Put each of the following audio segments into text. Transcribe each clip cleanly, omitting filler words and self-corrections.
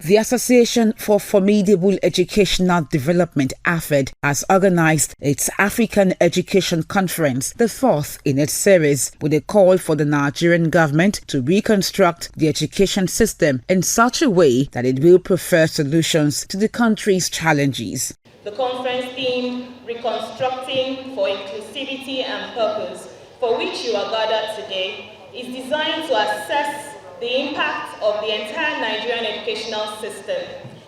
The Association for Formidable Educational Development, AFED, has organized its African Education Conference, the fourth in its series, with a call for the Nigerian government to reconstruct the education system in such a way that it will prefer solutions to the country's challenges. The conference theme, Reconstructing for Inclusivity and Purpose, for which you are gathered today, is designed to assess the impact of the entire Nigerian educational system,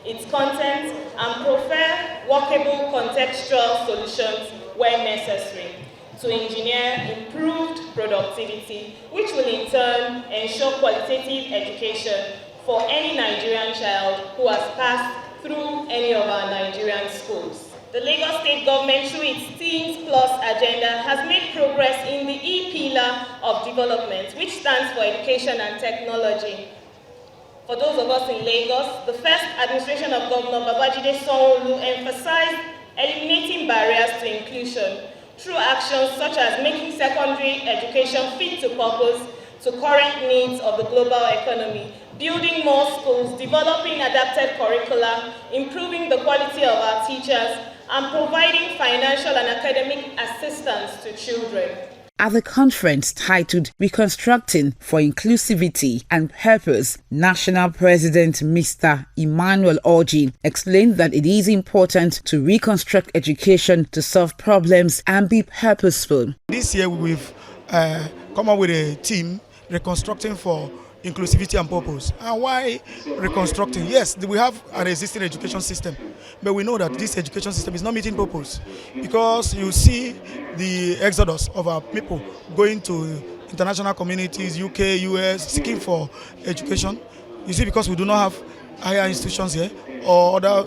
its content, and prefer workable contextual solutions where necessary to engineer improved productivity, which will in turn ensure qualitative education for any Nigerian child who has passed through any of our Nigerian schools. The Lagos State government, through its Teens Plus agenda, has made progress in the E-pillar of development, which stands for education and technology. For those of us in Lagos, the first administration of Governor Babajide Sanwo-Olu emphasized eliminating barriers to inclusion through actions such as making secondary education fit to purpose to current needs of the global economy, building more schools, developing adapted curricula, improving the quality of our teachers, and providing financial and academic assistance to children. At the conference titled Reconstructing for Inclusivity and Purpose, National President Mr. Emmanuel Orji explained that it is important to reconstruct education to solve problems and be purposeful. This year we've come up with a team, Reconstructing for Inclusivity and Purpose. And why reconstructing? Yes, we have an existing education system, but we know that this education system is not meeting purpose, because you see the exodus of our people going to international communities, UK, US, seeking for education. You see, because we do not have higher institutions here or other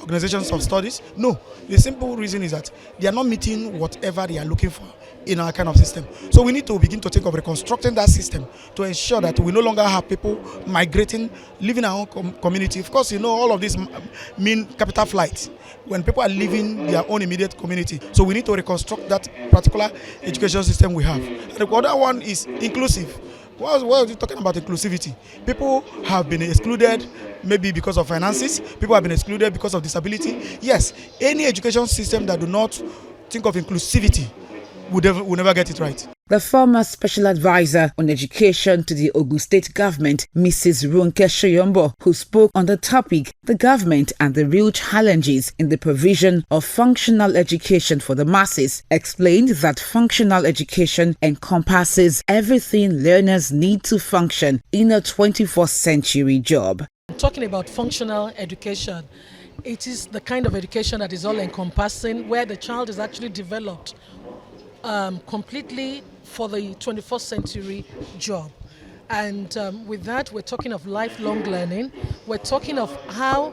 organizations of studies. No, the simple reason is that they are not meeting whatever they are looking for in our kind of system. So we need to begin to think of reconstructing that system to ensure that we no longer have people migrating, leaving our own community. Of course, you know, all of this mean capital flight when people are leaving their own immediate community. So we need to reconstruct that particular education system we have. And the other one is inclusive. What are you talking about inclusivity? People have been excluded maybe because of finances. People have been excluded because of disability. Yes, any education system that do not think of inclusivity will never get it right. The former Special Advisor on Education to the Ogun State Government, Mrs. Ronke Shoyombo, who spoke on the topic, the government and the real challenges in the provision of functional education for the masses, explained that functional education encompasses everything learners need to function in a 21st century job. Talking about functional education, it is the kind of education that is all-encompassing, where the child is actually developed completely for the 21st century job. And with that, we're talking of lifelong learning. We're talking of how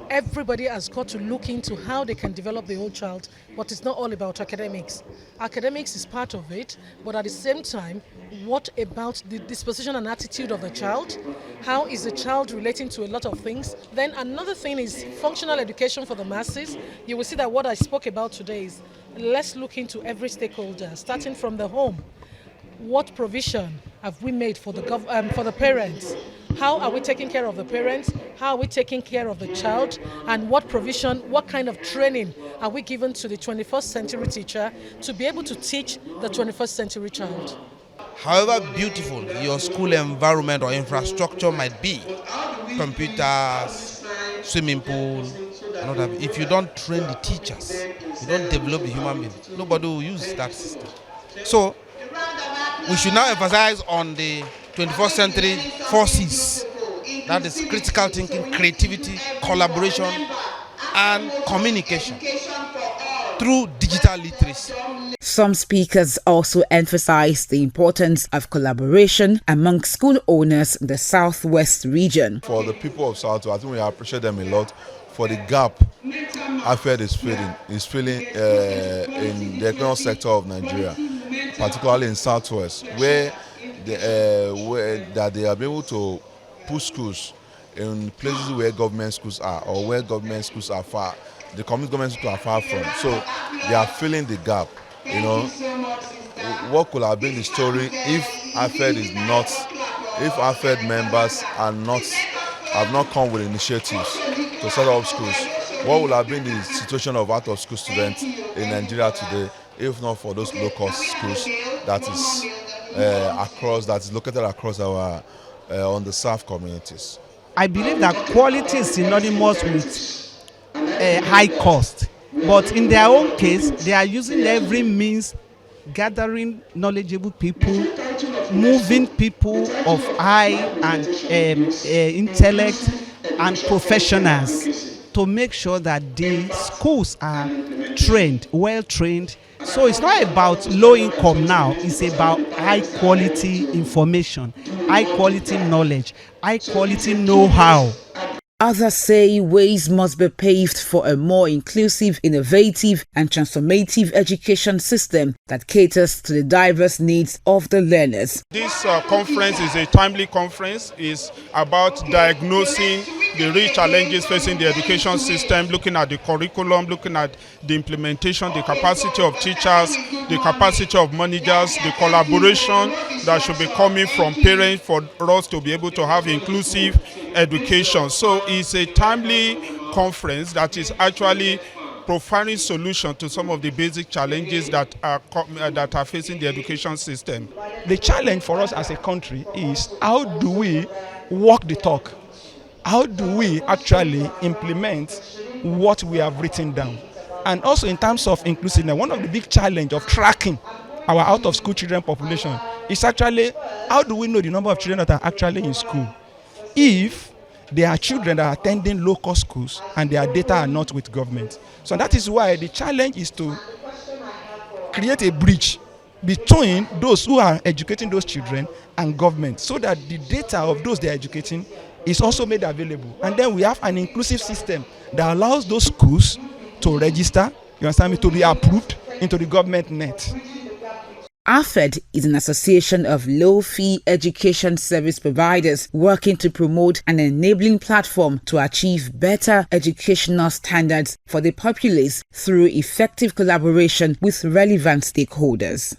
everybody has got to look into how they can develop the whole child, but it's not all about academics. Academics is part of it, but at the same time, what about the disposition and attitude of the child? How is the child relating to a lot of things? Then another thing is functional education for the masses. You will see that what I spoke about today is let's look into every stakeholder, starting from the home. What provision have we made for the parents? How are we taking care of the parents? How are we taking care of the child? And what provision, what kind of training are we given to the 21st century teacher to be able to teach the 21st century child? However beautiful your school environment or infrastructure might be, computers, swimming pool, and whatever, if you don't train the teachers, you don't develop the human being, nobody will use that system. So we should now emphasize on the 21st century forces. That is critical thinking, creativity, collaboration, and communication through digital literacy. Some speakers also emphasized the importance of collaboration among school owners in the Southwest region. For the people of Southwest, I think we appreciate them a lot for the gap AFED is filling in the economic sector of Nigeria, particularly in Southwest, where they are able to push schools in places where government schools are or where government schools are far. The community government schools are far from, so they are filling the gap. You know, what could have been the story if AFED members are not have not come with initiatives to set up schools, what would have been the situation of out-of-school students in Nigeria today if not for those low-cost schools that is located across our underserved communities? I believe that quality is synonymous with high cost, but in their own case, they are using every means, gathering knowledgeable people, moving people of high and intellect and professionals to make sure that the schools are trained, well trained. So it's not about low income now, it's about high quality information, high quality knowledge, high quality know-how. Others say ways must be paved for a more inclusive, innovative and transformative education system that caters to the diverse needs of the learners. This conference is a timely conference. It's about diagnosing the real challenges facing the education system, looking at the curriculum, looking at the implementation, the capacity of teachers, the capacity of managers, the collaboration that should be coming from parents for us to be able to have inclusive education. So it's a timely conference that is actually providing solution to some of the basic challenges that are facing the education system. The challenge for us as a country is how do we walk the talk? How do we actually implement what we have written down? And also in terms of inclusiveness, one of the big challenges of tracking our out-of-school children population is actually how do we know the number of children that are actually in school if there are children that are attending local schools and their data are not with government. So that is why the challenge is to create a bridge between those who are educating those children and government so that the data of those they are educating is also made available. And then we have an inclusive system that allows those schools to register, you understand me, to be approved into the government net. AFED is an association of low-fee education service providers working to promote an enabling platform to achieve better educational standards for the populace through effective collaboration with relevant stakeholders.